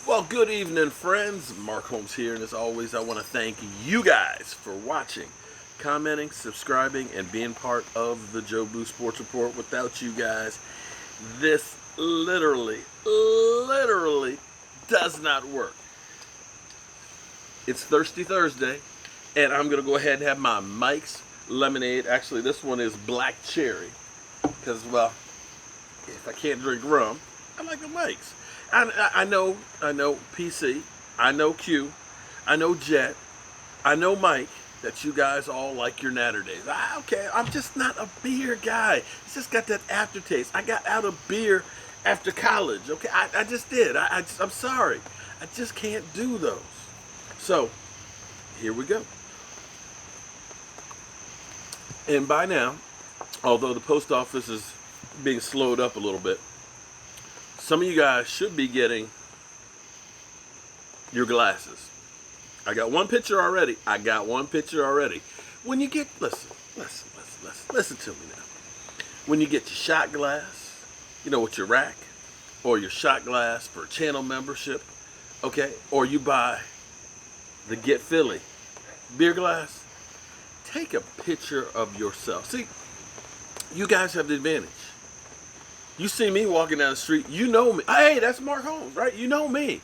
Well, good evening, friends. Mark Holmes here, and as always, I want to thank you guys for watching, commenting, subscribing, and being part of the Joe Boo Sports Report. Without you guys, this literally does not work. It's Thirsty Thursday, and I'm going to go ahead and have my Mike's Lemonade. Actually, this one is black cherry, because, well, if I can't drink rum, I like the Mike's. I know PC, I know Q, I know Jet, I know Mike, that you guys all like your natter days. Okay, I'm just not a beer guy. It's just got that aftertaste. I got out of beer after college. Okay, I just did. I'm sorry. I just can't do those. So, here we go. And by now, although the post office is being slowed up a little bit, some of you guys should be getting your glasses. I got one picture already. When you get, listen to me now. When you get your shot glass, with your rack, or your shot glass for channel membership, okay, or you buy the Get Philly beer glass, take a picture of yourself. See, you guys have the advantage. You see me walking down the street, you know me. Hey, that's Mark Holmes, right? You know me.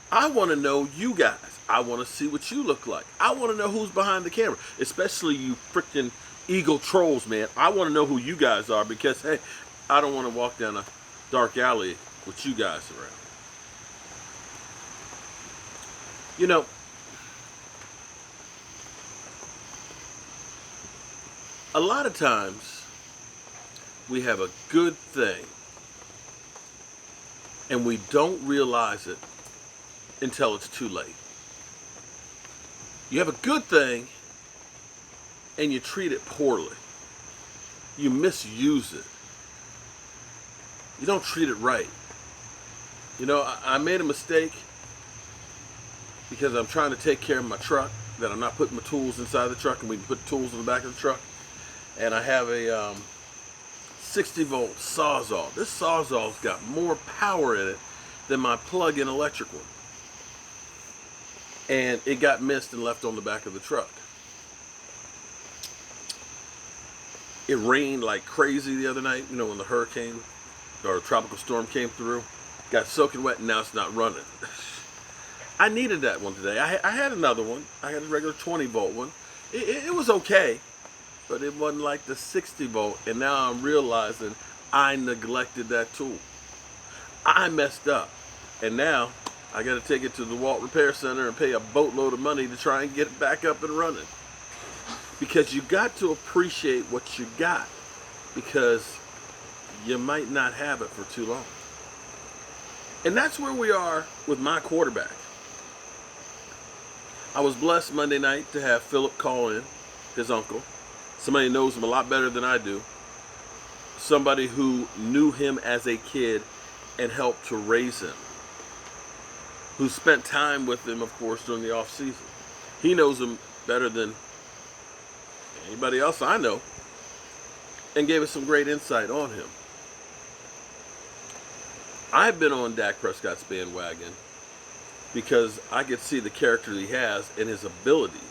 I want to know you guys. I want to see what you look like. I want to know who's behind the camera, especially you freaking Eagle trolls, man. I want to know who you guys are because, hey, I don't want to walk down a dark alley with you guys around. A lot of times, we have a good thing and we don't realize it until it's too late. You have a good thing and you treat it poorly. You misuse it. You don't treat it right. I made a mistake because I'm trying to take care of my truck, that I'm not putting my tools inside the truck and we can put tools in the back of the truck. And I have a 60-volt Sawzall. This Sawzall's got more power in it than my plug-in electric one. And it got missed and left on the back of the truck. It rained like crazy the other night, when the hurricane or tropical storm came through. Got soaking wet and now it's not running. I needed that one today. I had another one. I had a regular 20-volt one. It was okay, but it wasn't like the 60-volt, and now I'm realizing I neglected that tool. I messed up, and now I got to take it to the Walt Repair Center and pay a boatload of money to try and get it back up and running. Because you got to appreciate what you got, because you might not have it for too long. And that's where we are with my quarterback. I was blessed Monday night to have Philip call in, his uncle. Somebody who knows him a lot better than I do. Somebody who knew him as a kid and helped to raise him. Who spent time with him, of course, during the off season. He knows him better than anybody else I know. And gave us some great insight on him. I've been on Dak Prescott's bandwagon because I could see the character he has and his abilities.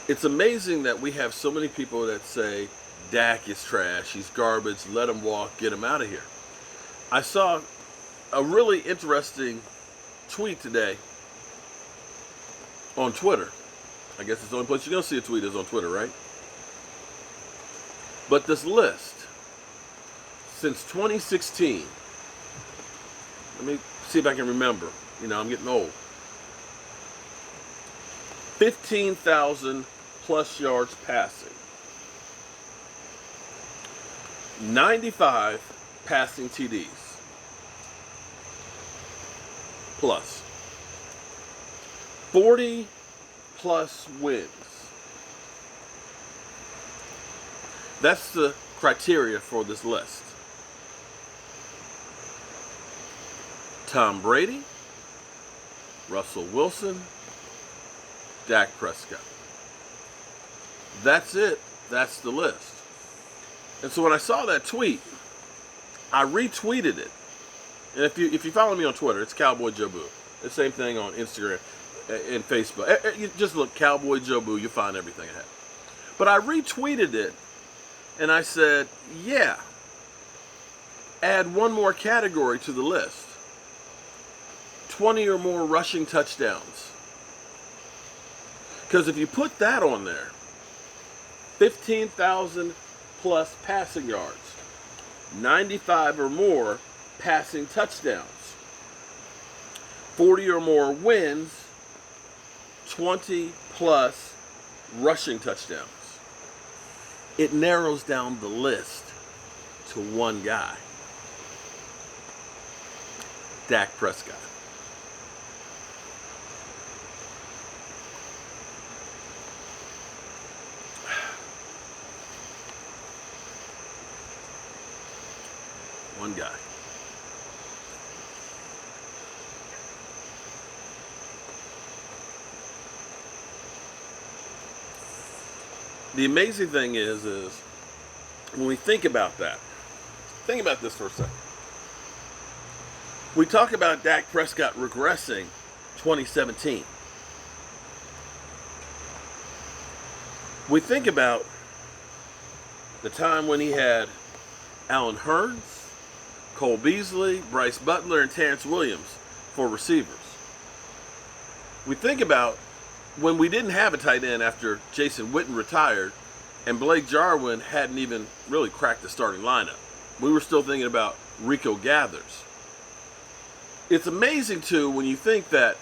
It's amazing that we have so many people that say Dak is trash, he's garbage, let him walk, get him out of here. I saw a really interesting tweet today on Twitter. I guess it's the only place you're going to see a tweet is on Twitter, right? But this list, since 2016, let me see if I can remember. I'm getting old. 15,000 plus yards passing. 95 passing TDs. Plus. 40 plus wins. That's the criteria for this list. Tom Brady, Russell Wilson, Dak Prescott. That's it. That's the list. And so when I saw that tweet, I retweeted it And if you follow me on Twitter, it's Cowboy Joe Boo. The same thing on Instagram and Facebook. You just look Cowboy Joe Boo, you'll find everything I have. But I retweeted it, and I said, yeah, add one more category to the list. 20 or more rushing touchdowns. Because if you put that on there, 15,000 plus passing yards, 95 or more passing touchdowns, 40 or more wins, 20 plus rushing touchdowns. It narrows down the list to one guy. Dak Prescott. One guy. The amazing thing is when we think about that, think about this for a second. We talk about Dak Prescott regressing 2017. We think about the time when he had Allen Hurns, Cole Beasley, Bryce Butler, and Terrence Williams for receivers. We think about when we didn't have a tight end after Jason Witten retired and Blake Jarwin hadn't even really cracked the starting lineup. We were still thinking about Rico Gathers. It's amazing, too, when you think that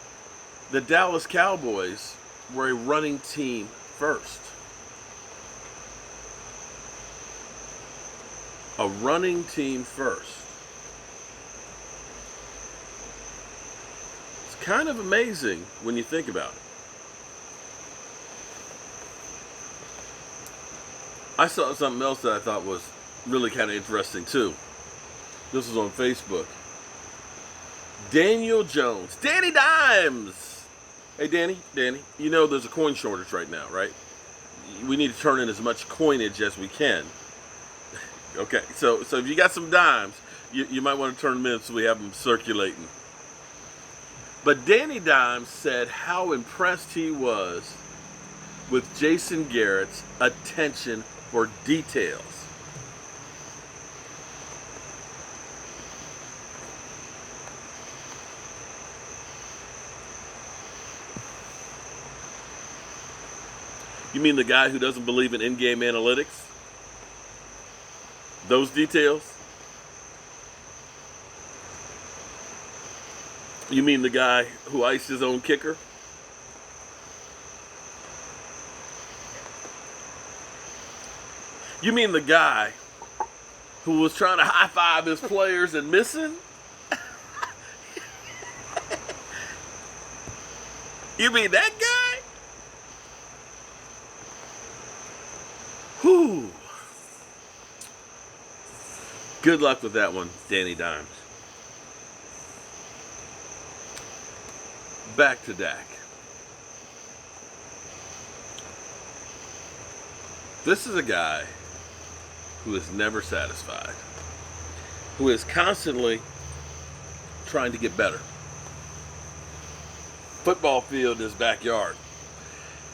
the Dallas Cowboys were a running team first. A running team first. It's kind of amazing when you think about it. I saw something else that I thought was really kind of interesting too. This was on Facebook. Daniel Jones. Danny Dimes! Hey Danny, you know there's a coin shortage right now, right? We need to turn in as much coinage as we can. Okay, so if you got some dimes, you might want to turn them in so we have them circulating. But Danny Dimes said how impressed he was with Jason Garrett's attention for details. You mean the guy who doesn't believe in in-game analytics? Those details? You mean the guy who iced his own kicker? You mean the guy who was trying to high-five his players and missing? You mean that guy? Whew. Good luck with that one, Danny Dimes. Back to Dak. This is a guy who is never satisfied, who is constantly trying to get better. Football field in his backyard.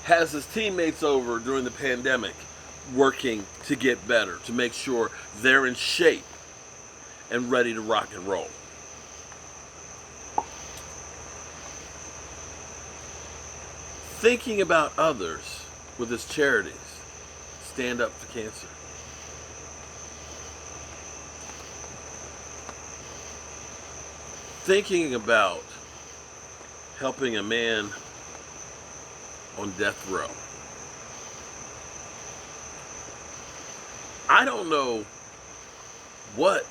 Has his teammates over during the pandemic working to get better, to make sure they're in shape and ready to rock and roll. Thinking about others with his charities. Stand Up for Cancer. Thinking about helping a man on death row. I don't know what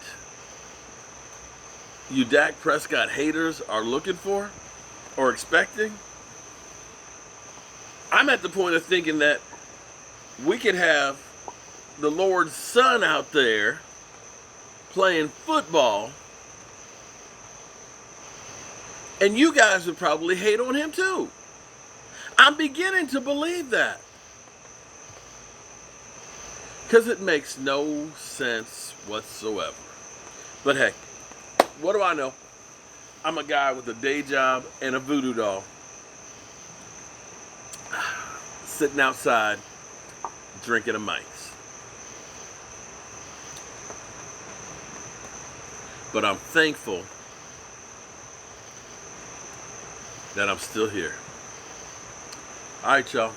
you Dak Prescott haters are looking for or expecting. I'm at the point of thinking that we could have the Lord's Son out there playing football, and you guys would probably hate on him too. I'm beginning to believe that. Because it makes no sense whatsoever. But hey, what do I know? I'm a guy with a day job and a voodoo doll. Sitting outside, drinking a Mike's. But I'm thankful that I'm still here. All right, y'all.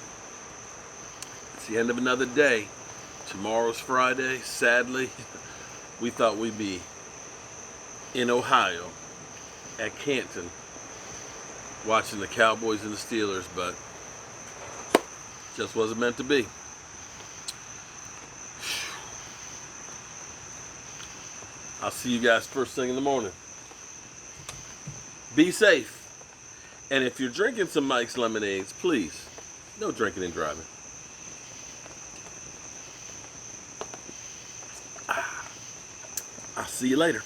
It's the end of another day. Tomorrow's Friday. Sadly, we thought we'd be in Ohio at Canton watching the Cowboys and the Steelers, but just wasn't meant to be. I'll see you guys first thing in the morning. Be safe. And if you're drinking some Mike's lemonades, please, no drinking and driving. I'll see you later.